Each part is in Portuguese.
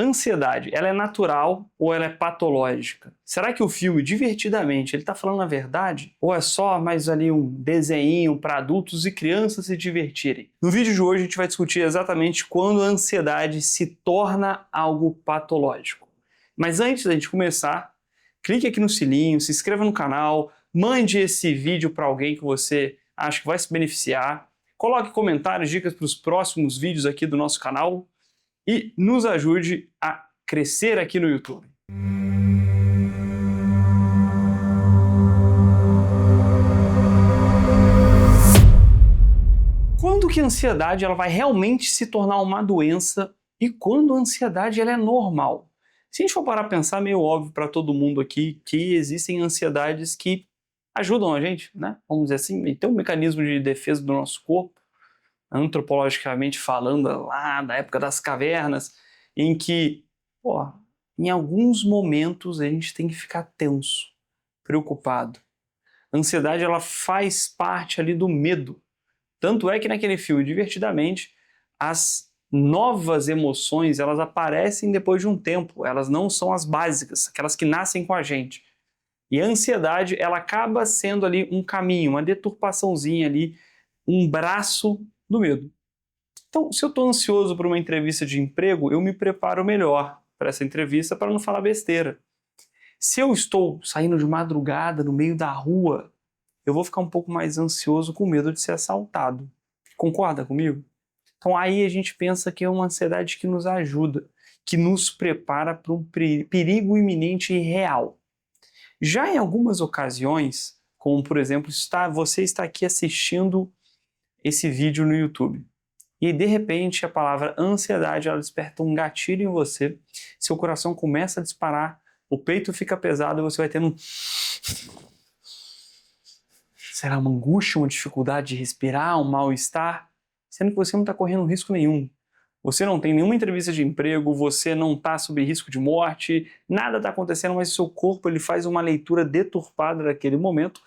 Ansiedade, ela é natural ou ela é patológica? Será que o filme, divertidamente, ele está falando a verdade? Ou é só mais ali um desenho para adultos e crianças se divertirem? No vídeo de hoje a gente vai discutir exatamente quando a ansiedade se torna algo patológico. Mas antes da gente começar, clique aqui no sininho, se inscreva no canal, mande esse vídeo para alguém que você acha que vai se beneficiar, coloque comentários, dicas para os próximos vídeos aqui do nosso canal e nos ajude a crescer aqui no YouTube. Quando que a ansiedade ela vai realmente se tornar uma doença e quando a ansiedade ela é normal? Se a gente for parar a pensar, é meio óbvio para todo mundo aqui que existem ansiedades que ajudam a gente, né? Vamos dizer assim, e tem um mecanismo de defesa do nosso corpo, antropologicamente falando, lá da época das cavernas, em que, em alguns momentos a gente tem que ficar tenso, preocupado. A ansiedade, ela faz parte ali do medo. Tanto é que naquele filme, Divertidamente, as novas emoções, elas aparecem depois de um tempo, elas não são as básicas, aquelas que nascem com a gente. E a ansiedade, ela acaba sendo ali um caminho, uma deturpaçãozinha ali, um braço do medo. Então, se eu estou ansioso para uma entrevista de emprego, eu me preparo melhor para essa entrevista para não falar besteira. Se eu estou saindo de madrugada no meio da rua, eu vou ficar um pouco mais ansioso com medo de ser assaltado. Concorda comigo? Então aí a gente pensa que é uma ansiedade que nos ajuda, que nos prepara para um perigo iminente e real. Já em algumas ocasiões, como por exemplo, você está aqui assistindo esse vídeo no YouTube, e de repente a palavra ansiedade ela desperta um gatilho em você, seu coração começa a disparar, o peito fica pesado e você vai tendo será uma angústia, uma dificuldade de respirar, um mal-estar, sendo que você não está correndo risco nenhum. Você não tem nenhuma entrevista de emprego, você não está sob risco de morte, nada está acontecendo, mas o seu corpo ele faz uma leitura deturpada daquele momento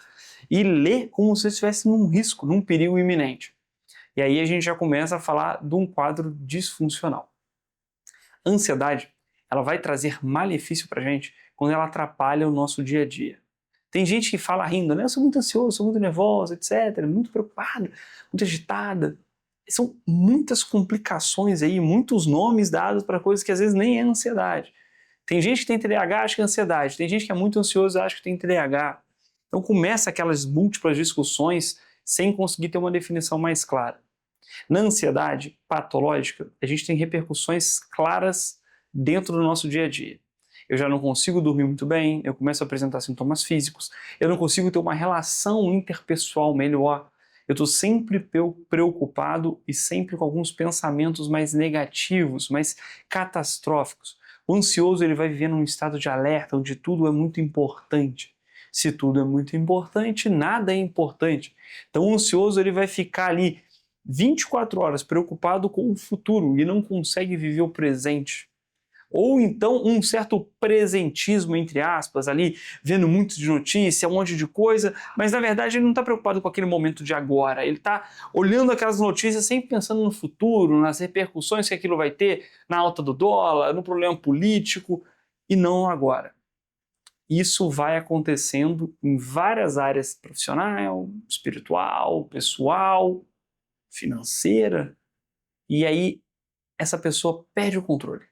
e lê como se estivesse num risco, num perigo iminente. E aí a gente já começa a falar de um quadro disfuncional. A ansiedade, ela vai trazer malefício pra gente quando ela atrapalha o nosso dia a dia. Tem gente que fala rindo, né? Eu sou muito ansioso, sou muito nervosa, etc. Muito preocupada, muito agitada. São muitas complicações aí, muitos nomes dados para coisas que às vezes nem é ansiedade. Tem gente que tem TDAH, acha que é ansiedade. Tem gente que é muito ansioso, acha que tem TDAH. Então começa aquelas múltiplas discussões sem conseguir ter uma definição mais clara. Na ansiedade patológica, a gente tem repercussões claras dentro do nosso dia a dia. Eu já não consigo dormir muito bem, eu começo a apresentar sintomas físicos, eu não consigo ter uma relação interpessoal melhor, eu estou sempre preocupado e sempre com alguns pensamentos mais negativos, mais catastróficos. O ansioso ele vai viver num estado de alerta, onde tudo é muito importante. Se tudo é muito importante, nada é importante. Então o ansioso ele vai ficar ali 24 horas preocupado com o futuro e não consegue viver o presente. Ou então um certo presentismo, entre aspas, ali, vendo muito de notícia, um monte de coisa, mas na verdade ele não está preocupado com aquele momento de agora. Ele está olhando aquelas notícias sempre pensando no futuro, nas repercussões que aquilo vai ter, na alta do dólar, no problema político, e não agora. Isso vai acontecendo em várias áreas profissional, espiritual, pessoal, financeira, e aí essa pessoa perde o controle.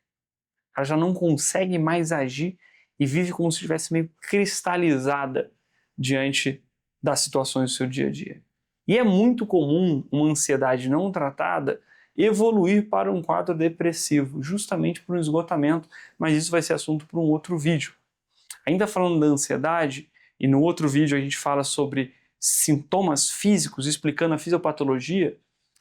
Ela já não consegue mais agir e vive como se estivesse meio cristalizada diante das situações do seu dia a dia. E é muito comum uma ansiedade não tratada evoluir para um quadro depressivo, justamente por um esgotamento, mas isso vai ser assunto para um outro vídeo. Ainda falando da ansiedade, e no outro vídeo a gente fala sobre sintomas físicos, explicando a fisiopatologia,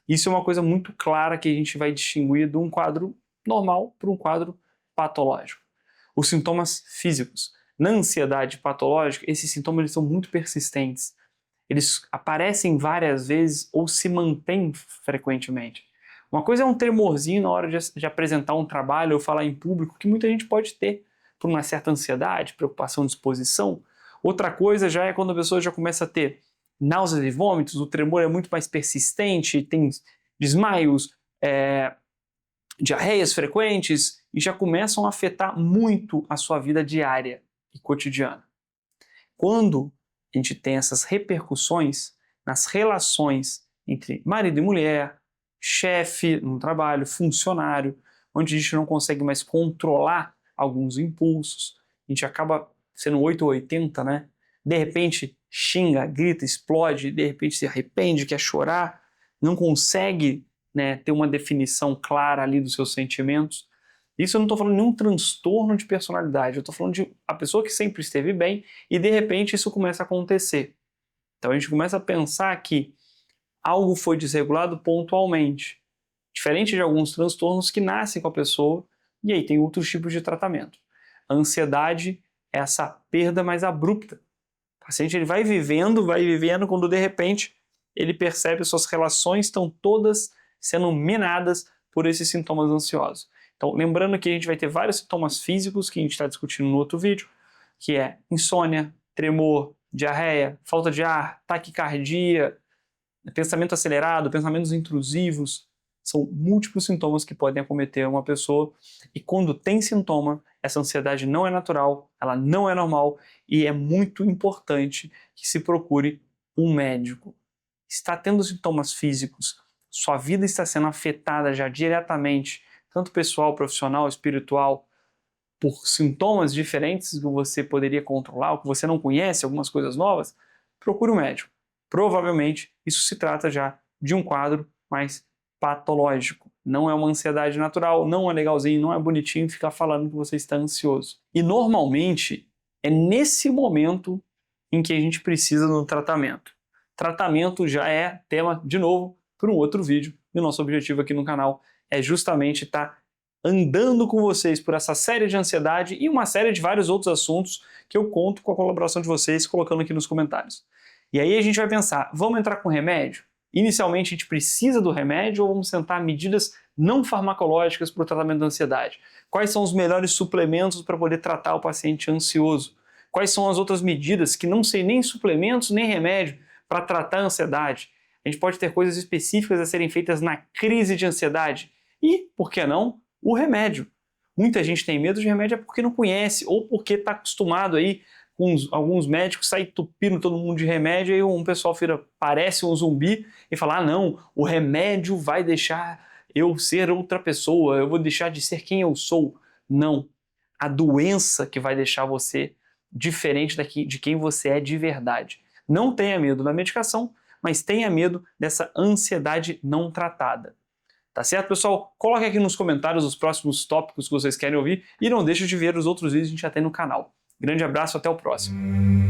isso é uma coisa muito clara que a gente vai distinguir de um quadro normal para um quadro patológico. Os sintomas físicos. Na ansiedade patológica, esses sintomas eles são muito persistentes. Eles aparecem várias vezes ou se mantêm frequentemente. Uma coisa é um tremorzinho na hora de apresentar um trabalho ou falar em público, que muita gente pode ter por uma certa ansiedade, preocupação, disposição. Outra coisa já é quando a pessoa já começa a ter náuseas e vômitos, o tremor é muito mais persistente, tem desmaios, diarreias frequentes, e já começam a afetar muito a sua vida diária e cotidiana. Quando a gente tem essas repercussões nas relações entre marido e mulher, chefe no trabalho, funcionário, onde a gente não consegue mais controlar alguns impulsos, a gente acaba sendo 8 ou 80, né? De repente xinga, grita, explode, de repente se arrepende, quer chorar, não consegue, né, ter uma definição clara ali dos seus sentimentos. Isso eu não estou falando de nenhum transtorno de personalidade, eu estou falando de a pessoa que sempre esteve bem e de repente isso começa a acontecer. Então a gente começa a pensar que algo foi desregulado pontualmente, diferente de alguns transtornos que nascem com a pessoa e aí tem outros tipos de tratamento. A ansiedade é essa perda mais abrupta. O paciente ele vai vivendo, quando de repente ele percebe que suas relações estão todas sendo minadas por esses sintomas ansiosos. Então, lembrando que a gente vai ter vários sintomas físicos que a gente está discutindo no outro vídeo, que é insônia, tremor, diarreia, falta de ar, taquicardia, pensamento acelerado, pensamentos intrusivos. São múltiplos sintomas que podem acometer uma pessoa e quando tem sintoma, essa ansiedade não é natural, ela não é normal e é muito importante que se procure um médico. Está tendo sintomas físicos, sua vida está sendo afetada já diretamente, tanto pessoal, profissional, espiritual, por sintomas diferentes que você poderia controlar, ou que você não conhece, algumas coisas novas, procure um médico. Provavelmente isso se trata já de um quadro mais patológico. Não é uma ansiedade natural, não é legalzinho, não é bonitinho ficar falando que você está ansioso. E normalmente é nesse momento em que a gente precisa do tratamento. Tratamento já é tema, de novo, para um outro vídeo. E o nosso objetivo aqui no canal é justamente estar andando com vocês por essa série de ansiedade e uma série de vários outros assuntos que eu conto com a colaboração de vocês colocando aqui nos comentários. E aí a gente vai pensar, vamos entrar com remédio? Inicialmente a gente precisa do remédio ou vamos tentar medidas não farmacológicas para o tratamento da ansiedade? Quais são os melhores suplementos para poder tratar o paciente ansioso? Quais são as outras medidas que não são nem suplementos nem remédio para tratar a ansiedade? A gente pode ter coisas específicas a serem feitas na crise de ansiedade e, por que não, o remédio. Muita gente tem medo de remédio porque não conhece ou porque está acostumado aí com alguns médicos saem tupindo todo mundo de remédio e um pessoal parece um zumbi e fala, ah não, o remédio vai deixar eu ser outra pessoa, eu vou deixar de ser quem eu sou. Não, a doença que vai deixar você diferente de quem você é de verdade. Não tenha medo da medicação, mas tenha medo dessa ansiedade não tratada. Tá certo, pessoal? Coloque aqui nos comentários os próximos tópicos que vocês querem ouvir e não deixe de ver os outros vídeos que a gente já tem no canal. Grande abraço, até o próximo.